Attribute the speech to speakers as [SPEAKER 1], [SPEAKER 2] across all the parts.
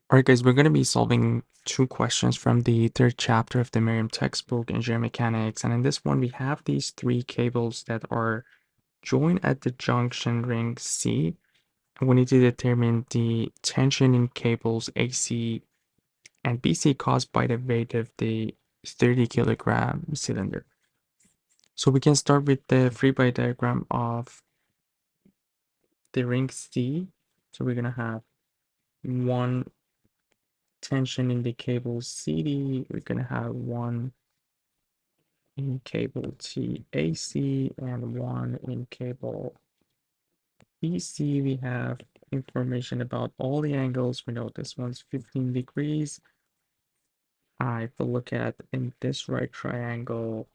[SPEAKER 1] Alright guys, we're going to be solving two questions from the third chapter of the Meriam textbook, Engineering Mechanics. And in this one, we have these three cables that are joined at the junction ring C. And we need to determine the tension in cables AC and BC caused by the weight of the 30 kilogram cylinder. So we can start with the free body diagram of the ring C. So we're going to have one tension in the cable CD. We're going to have one in cable TAC and one in cable BC. We have information about all the angles. We know this one's 15 degrees. If we look at in this right triangle,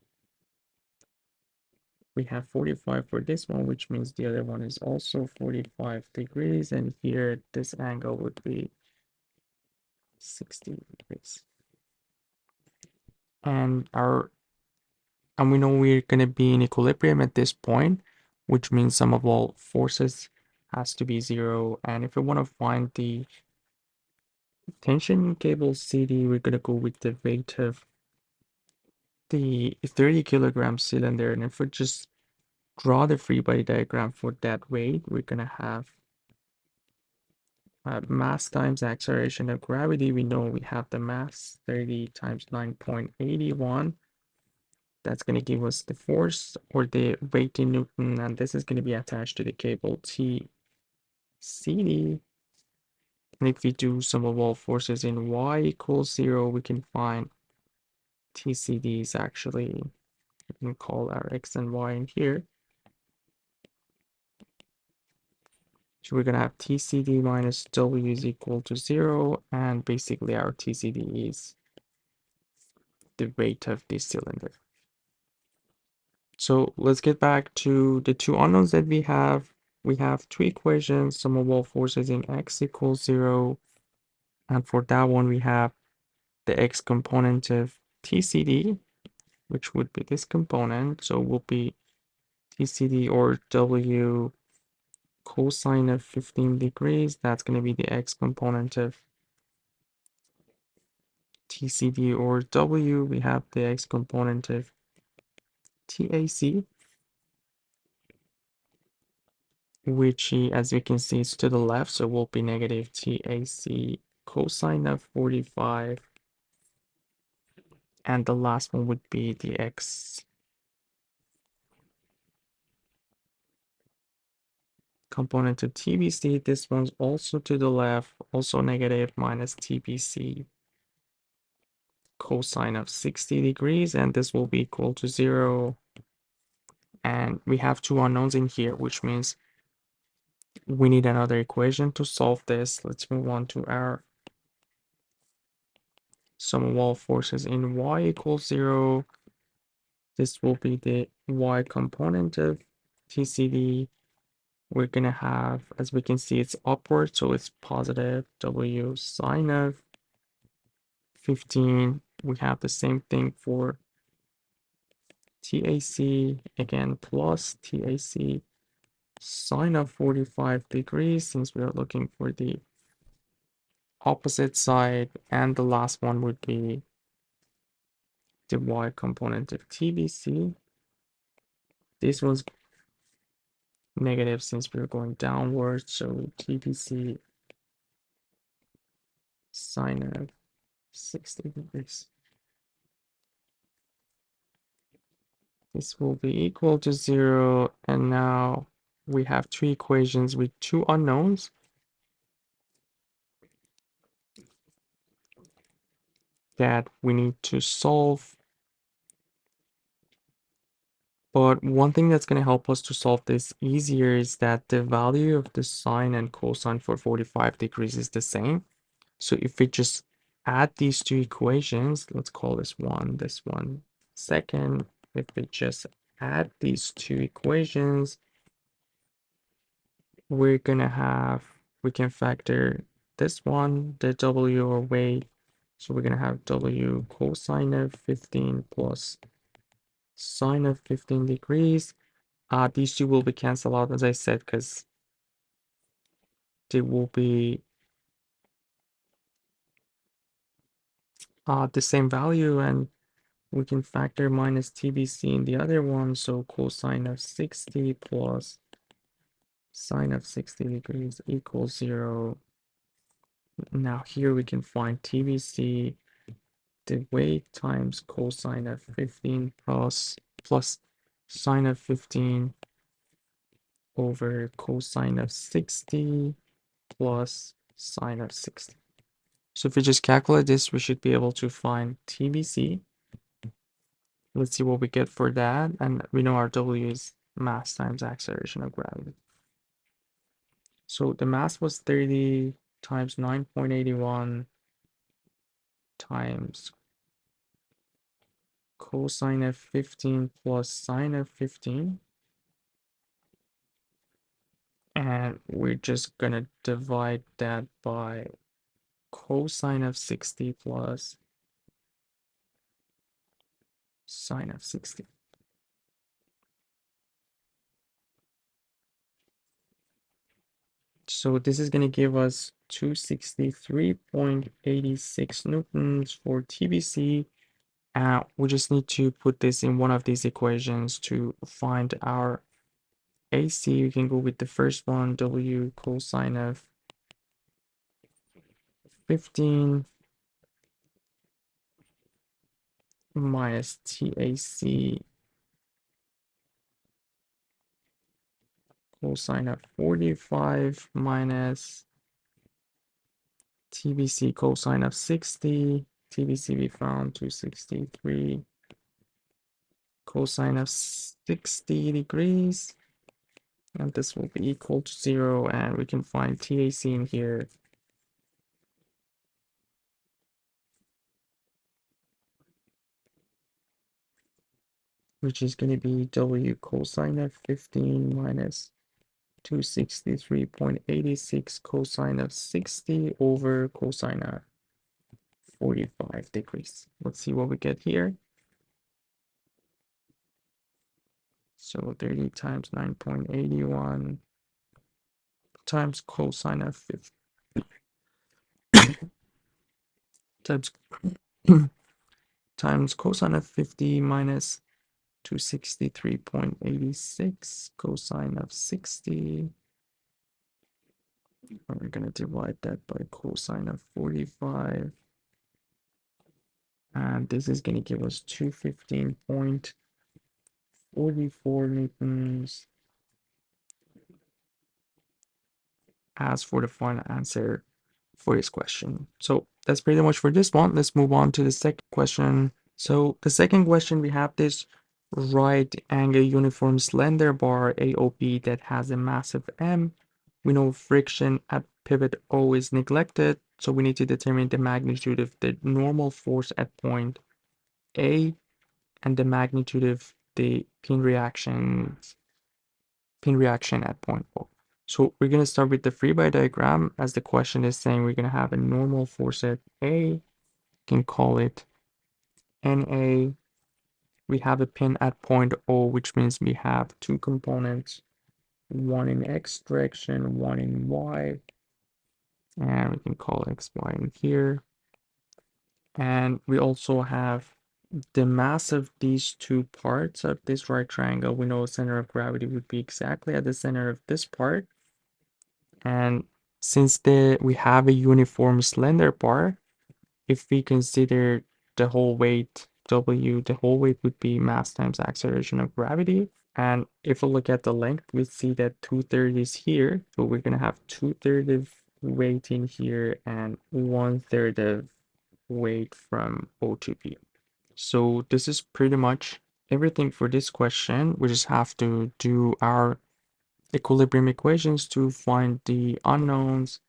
[SPEAKER 1] we have 45 for this one, which means the other one is also 45 degrees. And here, this angle would be 60 degrees. And we know we're going to be in equilibrium at this point, which means sum of all forces has to be 0. And if we want to find the tension in cable CD, we're going to go with the weight of the 30 kilogram cylinder. And if we just draw the free body diagram for that weight, we're going to have mass times acceleration of gravity. We know we have the mass 30 times 9.81. That's going to give us the force or the weight in Newton, and this is going to be attached to the cable TCD. And if we do sum of all forces in y equals 0, we can find TCD is actually, we can call our x and y in here. So we're going to have TCD minus W is equal to 0, and basically our TCD is the weight of this cylinder. So let's get back to the two unknowns that we have. We have two equations, sum of all forces in x equals 0. And for that one, we have the x component of TCD, which would be this component. So it will be TCD or W cosine of 15 degrees. That's going to be the x component of TCD or W. We have the x component of TAC, which as we can see is to the left, so it will be negative TAC cosine of 45. And the last one would be the x component of TBC. This one's also to the left, also negative minus TBC cosine of 60 degrees, and this will be equal to 0. And we have two unknowns in here, which means we need another equation to solve this. Let's move on to our sum of all forces in y equals 0. This will be the y component of TCD. We're going to have, as we can see, it's upward, so it's positive W sine of 15. We have the same thing for TAC, again, plus TAC sine of 45 degrees, since we are looking for the opposite side. And the last one would be the y component of TBC. This was negative since we are going downwards, so TBC sine of 60 degrees. This will be equal to 0, and now we have two equations with two unknowns. That we need to solve. But one thing that's going to help us to solve this easier is that the value of the sine and cosine for 45 degrees is the same. So if we just add these two equations, let's call this one second. If we just add these two equations, we're gonna have, we can factor this one, the W or weight. So we're gonna have W cosine of 15 plus sine of 15 degrees. These two will be canceled out, as I said, because they will be the same value, and we can factor minus TBC in the other one, so cosine of 60 plus sine of 60 degrees equals 0. Now here we can find TBC, the weight times cosine of 15 plus sine of 15 over cosine of 60 plus sine of 60. So if we just calculate this, we should be able to find TBC. Let's see what we get for that. And we know our W is mass times acceleration of gravity. So the mass was 30 times 9.81 times cosine of 15 plus sine of 15. And we're just gonna divide that by cosine of 60 plus sine of 60. So this is going to give us 263.86 newtons for TBC. We just need to put this in one of these equations to find our AC. We can go with the first one, W cosine of 15 minus TAC cosine of 45 minus TBC cosine of 60. TBC we found 263 cosine of 60 degrees. And this will be equal to 0, and we can find TAC in here. Which is going to be W cosine of 15 minus 263.86 cosine of 60 over cosine of 45 degrees. Let's see what we get here. So 30 times 9.81 times cosine of 50 times times cosine of 50 minus 263.86 cosine of 60. We're going to divide that by cosine of 45. And this is going to give us 215.44 newtons as for the final answer for this question. So that's pretty much for this one. Let's move on to the second question. So the second question, we have this right angle uniform slender bar AOP that has a massive M. We know friction at pivot O is neglected, so we need to determine the magnitude of the normal force at point A and the magnitude of the pin reaction at point O. So we're going to start with the free body diagram. As the question is saying, we're going to have a normal force at A. You can call it NA. We have a pin at point O, which means we have two components, one in X direction, one in Y. And we can call X, Y in here. And we also have the mass of these two parts of this right triangle. We know center of gravity would be exactly at the center of this part. And since we have a uniform slender bar, if we consider the whole weight W, the whole weight would be mass times acceleration of gravity. And if we look at the length, we see that 2/3 is here. So we're going to have 2/3 of weight in here and 1/3 of weight from O to B. So this is pretty much everything for this question. We just have to do our equilibrium equations to find the unknowns.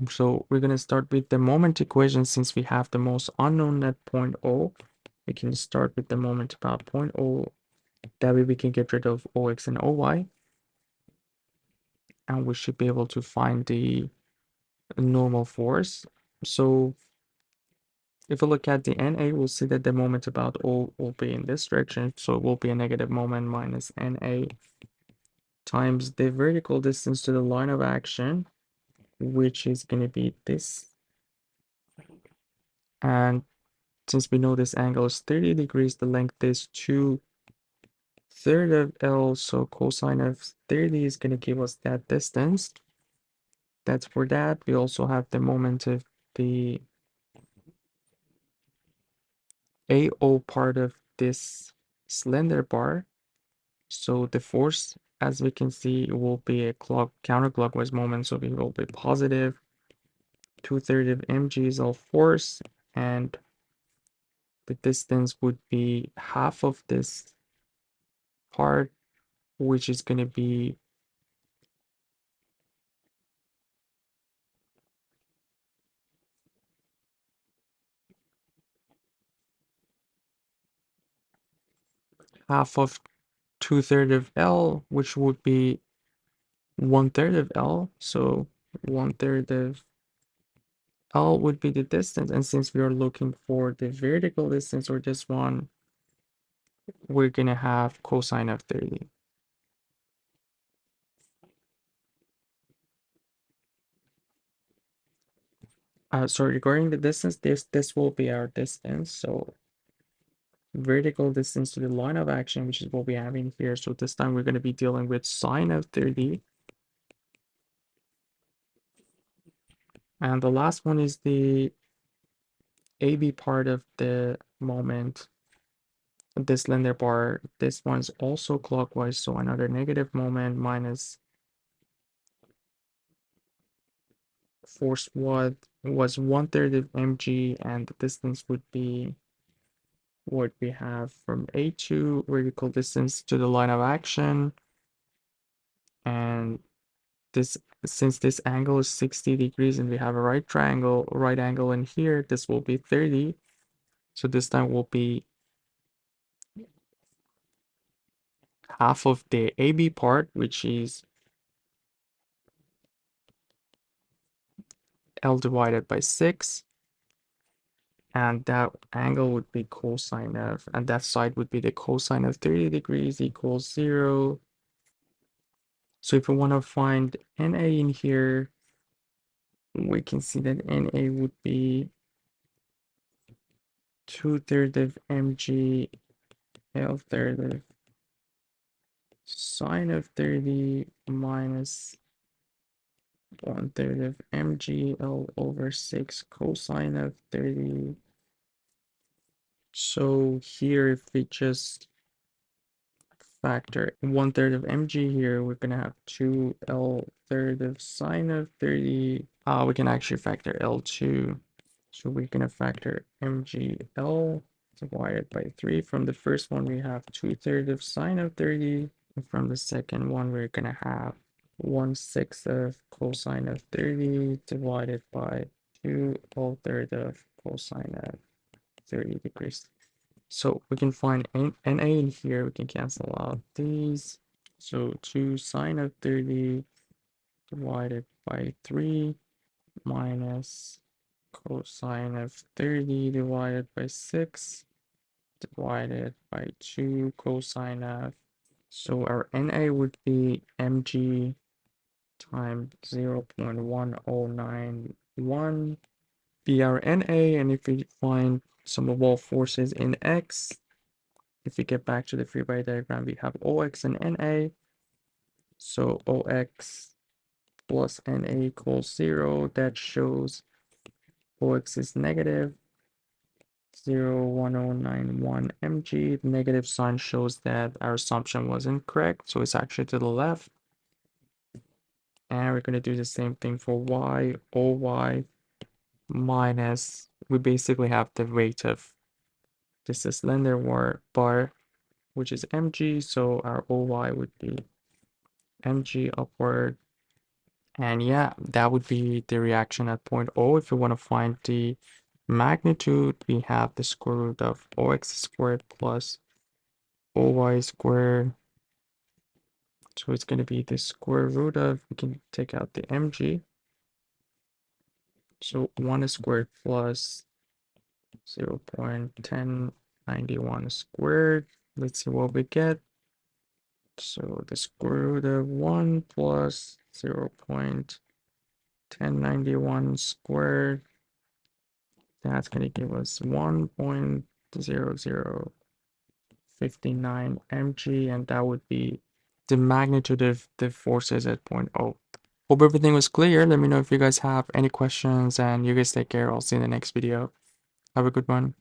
[SPEAKER 1] So we're going to start with the moment equation since we have the most unknown at point O. We can start with the moment about point O. That way we can get rid of OX and OY. And we should be able to find the normal force. So if we look at the NA, we'll see that the moment about O will be in this direction. So it will be a negative moment minus NA times the vertical distance to the line of action, which is going to be this. And since we know this angle is 30 degrees, the length is 2/3 of L, so cosine of 30 is going to give us that distance. That's for that. We also have the moment of the AO part of this slender bar. So the force, as we can see, will be a counterclockwise moment, so it will be positive. 2/3 of mg is all force, and the distance would be half of this part, which is going to be half of 2/3 of L, which would be 1/3 of L. So 1/3 of L would be the distance. And since we are looking for the vertical distance, or this one, we're going to have cosine of 30. So regarding the distance, this will be our distance. So vertical distance to the line of action, which is what we have in here. So this time we're going to be dealing with sine of 30. And the last one is the AB part of the moment, this slender bar. This one's also clockwise, so another negative moment minus force was 1/3 of mg, and the distance would be what we have from A2, vertical distance to the line of action. And this, since this angle is 60 degrees and we have a right angle in here, this will be 30. So this time will be half of the AB part, which is L divided by 6. And that angle would be cosine of, and that side would be the cosine of 30 degrees equals 0. So if we want to find NA in here, we can see that NA would be 2/3 of mg L/3 of sine of 30 minus 1/3 of mg L over 6 cosine of 30. So here, if we just factor 1/3 of mg here, we're gonna have 2L/3 of sine of 30. We can actually factor L2. So we're gonna factor mgl divided by 3. From the first one, we have 2/3 of sine of 30. And from the second one, we're gonna have 1/6 of cosine of 30 divided by 2L/3 of cosine of 30 degrees. So we can find NA in here. We can cancel out these. So 2 sine of 30 divided by 3 minus cosine of 30 divided by 6 divided by 2 cosine of. So our NA would be mg times 0.1091 be our NA. And if we find sum of all forces in X, if we get back to the free body diagram, we have OX and NA. So OX plus NA equals 0. That shows OX is negative 0.1091 mg. The negative sign shows that our assumption was incorrect, so it's actually to the left. And we're going to do the same thing for Y. OY minus, we basically have the weight of this is slender bar, which is mg, so our OY would be mg upward. And yeah, that would be the reaction at point O. If we want to find the magnitude, we have the square root of OX squared plus OY squared. So it's going to be the square root of, we can take out the mg. So 1 squared plus 0.1091 squared. Let's see what we get. So the square root of 1 plus 0.1091 squared That's going to give us 1.0059 mg, and that would be the magnitude of the forces at point O. Hope everything was clear. Let me know if you guys have any questions, and you guys take care. I'll see you in the next video. Have a good one.